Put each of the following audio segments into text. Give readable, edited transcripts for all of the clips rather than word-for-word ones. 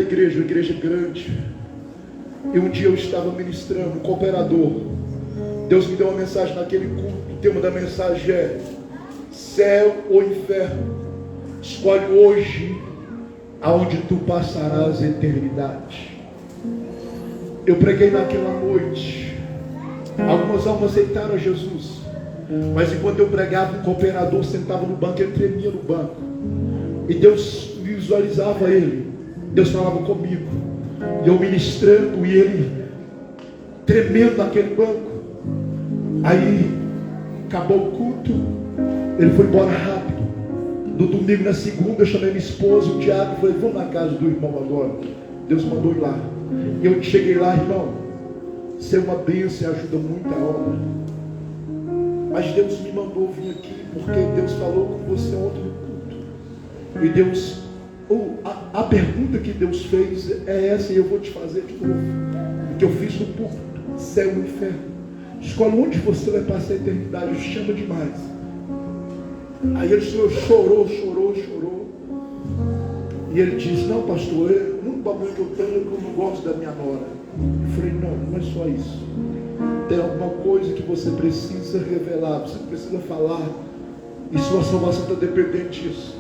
Igreja, uma igreja grande. E um dia eu estava ministrando, um cooperador. Deus me deu uma mensagem naquele culto. O tema da mensagem é: céu ou inferno? Escolhe hoje aonde tu passarás a eternidade. Eu preguei naquela noite. Algumas almas aceitaram a Jesus. Mas enquanto eu pregava, um cooperador sentava no banco, ele tremia no banco. E Deus visualizava ele. Deus falava comigo. E eu ministrando e ele tremendo naquele banco. Aí acabou o culto. Ele foi embora rápido. No domingo, na segunda, eu chamei minha esposa, o Tiago, e falei: vamos na casa do irmão agora. Deus mandou ir lá. E eu cheguei lá, irmão. Ser uma bênção ajuda muito a obra. Mas Deus me mandou vir aqui porque Deus falou com você ontem no culto. E Deus, a pergunta que Deus fez é essa, e eu vou te fazer de novo. Que eu fiz no púlpito: céu e inferno. Escolhe onde você vai passar a eternidade. Isso chama demais. Aí ele chorou. E ele disse: não, pastor, o único bagulho que eu tenho é que eu não gosto da minha nora. Eu falei: não é só isso. Tem alguma coisa que você precisa revelar, você precisa falar, e sua salvação está dependente disso.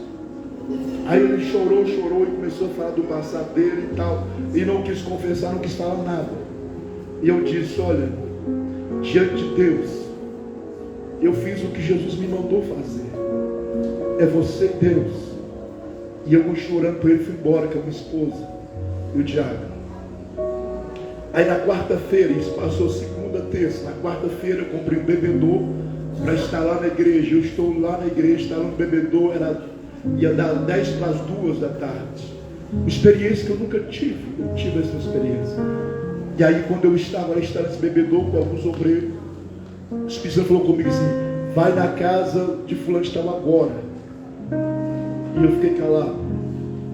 Aí ele chorou e começou a falar do passado dele e tal, e não quis confessar, não quis falar nada. E eu disse: olha, diante de Deus, eu fiz o que Jesus me mandou fazer. É você, Deus. E eu vou chorando por ele, fui embora com a minha esposa e o Diácono. Aí na quarta-feira, isso passou segunda, terça. Na quarta-feira eu comprei um bebedouro para estar lá na igreja. Eu estou lá na igreja, estava no bebedouro, ia dar 10 para as 2 da tarde. Uma experiência que eu nunca tive. Eu tive essa experiência. E aí quando eu estava lá, nesse bebedouro com alguns obreiros, o Espírito Santo falou comigo assim: vai na casa de fulano de tal agora. E eu fiquei calado.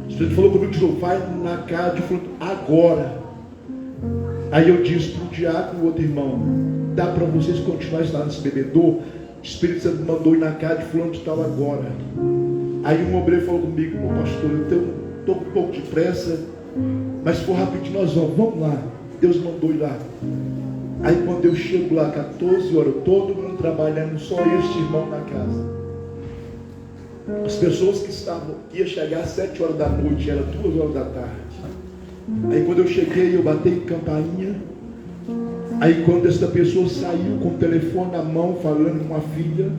O Espírito falou comigo de novo: vai na casa de fulano agora. Aí eu disse para o diácono e o outro irmão: dá para vocês continuarem lá nesse bebedouro? O Espírito Santo me mandou ir na casa de fulano de tal agora. Aí um obreiro falou comigo: ô pastor, eu estou com um pouco de pressa, mas se for rapidinho nós vamos lá. Deus mandou ir lá. Aí quando eu chego lá, 14 horas, todo mundo trabalhando, só este irmão na casa. As pessoas que iam chegar às 7 horas da noite, era 2 horas da tarde. Aí quando eu cheguei, eu bati em campainha. Aí quando essa pessoa saiu com o telefone na mão, falando com a filha,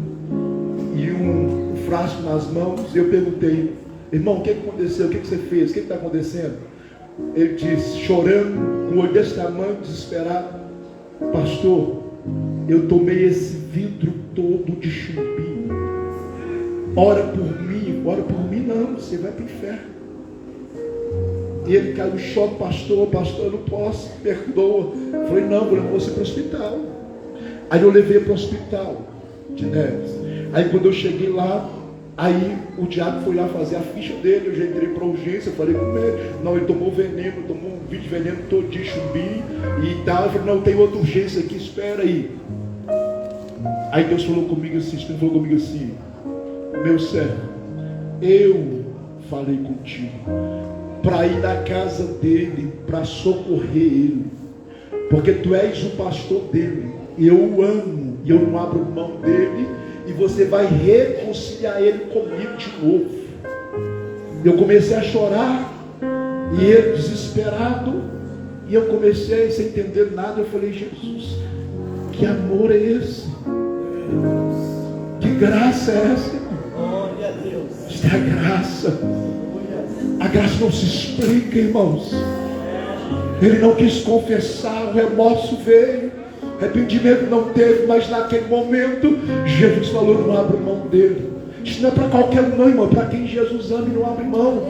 e um frasco nas mãos, eu perguntei: irmão, o que aconteceu? O que você fez? O que está acontecendo? Ele disse, chorando, com o olho desse tamanho, desesperado: pastor, eu tomei esse vidro todo de chumbinho. Ora por mim não, você vai para o inferno. E ele caiu no choque: pastor, eu não posso, perdoa. Eu falei: não, vou levar você para o hospital. Aí eu levei para o hospital de Neves. Aí quando eu cheguei lá, aí o diabo foi lá fazer a ficha dele. Eu já entrei para a urgência, falei com ele: não, ele tomou veneno, tomou um vidro de veneno todo de chumbinho e tal. Eu falei: não, tem outra urgência aqui, espera aí. Aí Deus falou comigo assim, meu servo, eu falei contigo para ir na casa dele, para socorrer ele, porque tu és o pastor dele, e eu o amo, e eu não abro mão dele, e você vai reconciliar ele comigo de novo. Eu comecei a chorar, e ele desesperado, e eu comecei sem entender nada. Eu falei: Jesus, que amor é esse? Que graça é essa? Glória a Deus. Esta é a graça. A graça não se explica, irmãos. Ele não quis confessar, o remorso veio, arrependimento não teve, mas naquele momento Jesus falou: não abre mão dele. Isso não é para qualquer um não, irmão, para quem Jesus ama e não abre mão.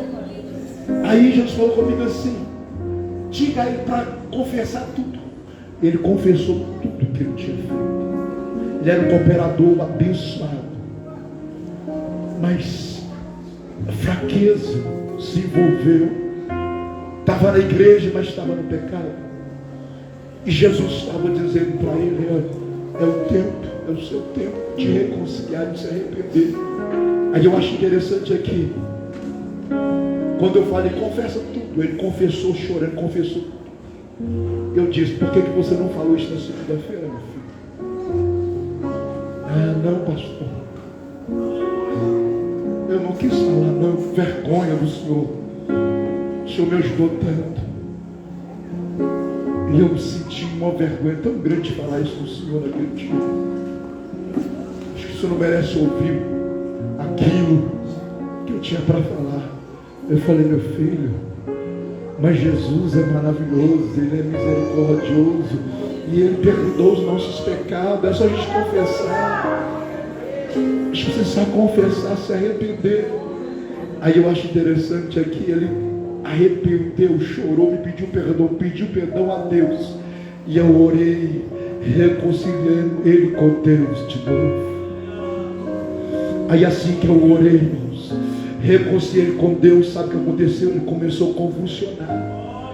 Aí Jesus falou comigo assim: diga a ele para confessar tudo. Ele confessou tudo que ele tinha feito. Ele era um cooperador abençoado, mas a fraqueza se envolveu. Estava na igreja, mas estava no pecado. E Jesus estava dizendo para ele: é o tempo, é o seu tempo de reconciliar, de se arrepender. Aí eu acho interessante aqui, quando eu falei: confessa tudo, tudo. Ele confessou chorando, confessou tudo. Eu disse, por que você não falou isso na segunda-feira, meu filho? Ah, não, pastor. Eu não quis falar, não. Vergonha do Senhor. O Senhor me ajudou tanto. E eu senti uma vergonha tão grande de falar isso do Senhor naquele dia. Acho que o Senhor não merece ouvir aquilo que eu tinha para falar. Eu falei, meu filho, mas Jesus é maravilhoso, Ele é misericordioso e Ele perdoou os nossos pecados. É só a gente confessar. A gente precisa confessar, se arrepender. Aí eu acho interessante aqui, ele arrependeu, chorou, me pediu perdão a Deus. E eu orei, reconciliando ele com Deus de novo. Aí assim que eu orei, irmãos, reconciliei com Deus, sabe o que aconteceu? Ele começou a convulsionar.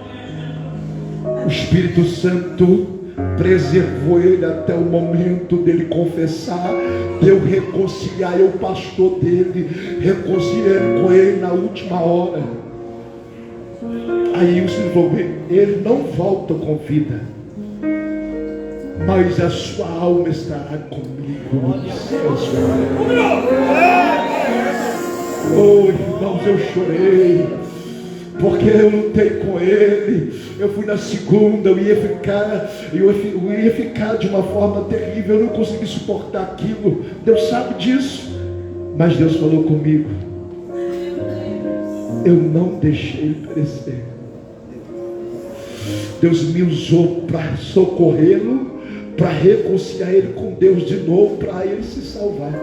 O Espírito Santo preservou ele até o momento dele confessar, de eu reconciliar, eu pastor dele, reconciliei com ele na última hora. Aí o Senhor falou, ele não volta com vida, mas a sua alma estará comigo nos céus. Oh, irmãos, eu chorei, porque eu lutei com ele. Eu fui na segunda, eu ia ficar de uma forma terrível. Eu não consegui suportar aquilo. Deus sabe disso, mas Deus falou comigo. Eu não deixei ele perecer. Deus me usou para socorrê-lo, para reconciliar ele com Deus de novo, para ele se salvar.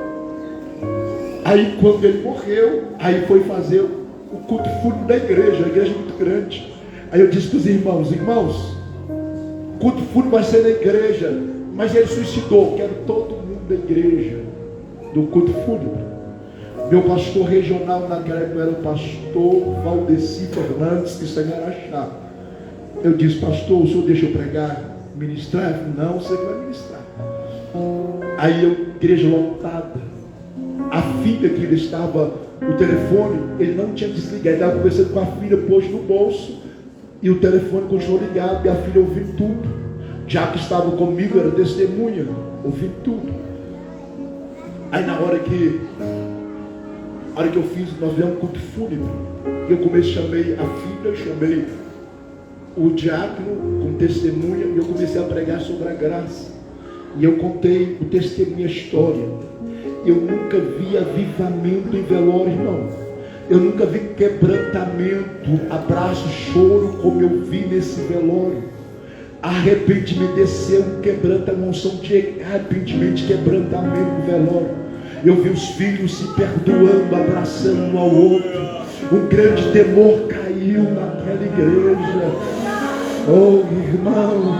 Aí quando ele morreu, aí foi fazer o culto fúnebre da igreja. A igreja é muito grande. Aí eu disse para os irmãos, o culto fúnebre vai ser na igreja, mas ele suicidou. Quero todo mundo da igreja, do culto fúnebre. Meu pastor regional naquela época era o pastor Valdeci Fernandes, que está em Araxá. Eu disse, pastor, o senhor deixa eu pregar, ministrar? Ele falou, não, você que vai ministrar. Aí eu, igreja lotada. A filha que ele estava, o telefone, ele não tinha desligado. Ele estava conversando com a filha, pôs no bolso, e o telefone continuou ligado, e a filha ouviu tudo. Já que estava comigo, era testemunha, ouviu tudo. Aí na hora que eu fiz, nós fizemos um culto fúnebre, eu chamei a filha, chamei o diácono com testemunha, e eu comecei a pregar sobre a graça. E eu contei o testemunho, a história. Eu nunca vi avivamento em velório, irmão. Eu nunca vi quebrantamento, abraço, choro, como eu vi nesse velório. Arrependimento, desceu um quebrantamento, uma unção de arrependimento, quebrantamento no velório. Eu vi os filhos se perdoando, abraçando um ao outro. Um grande temor caiu naquela igreja. Oh, irmãos,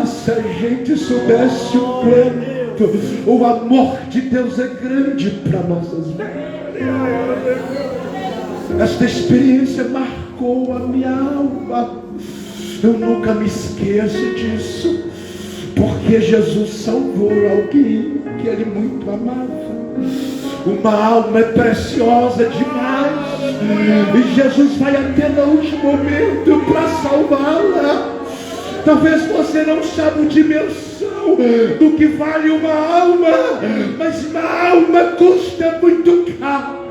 se a gente soubesse o quanto o amor de Deus é grande para nossas vidas. Esta experiência marcou a minha alma. Eu nunca me esqueço disso, porque Jesus salvou alguém que ele muito amava. Uma alma é preciosa demais, e Jesus vai até no último momento para salvá-la. Talvez você não saiba a dimensão do que vale uma alma, mas uma alma custa muito caro.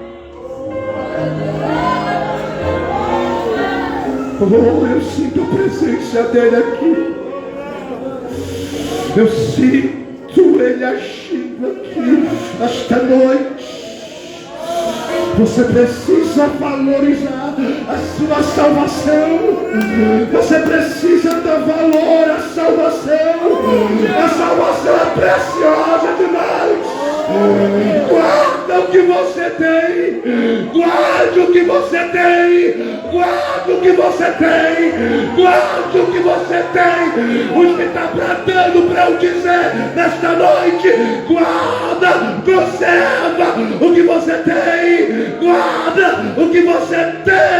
Oh, eu sinto a presença dele aqui. Eu sinto ele agindo aqui esta noite. Você precisa valorizar a sua salvação. Você precisa dar valor à salvação. A salvação é preciosa demais. Guarda o que você tem. Guarde o que você tem. Guarde o que você tem. Guarde o que você tem. O que está bradando para eu dizer nesta noite: guarda, conserva o que você tem. Guarda o que você tem.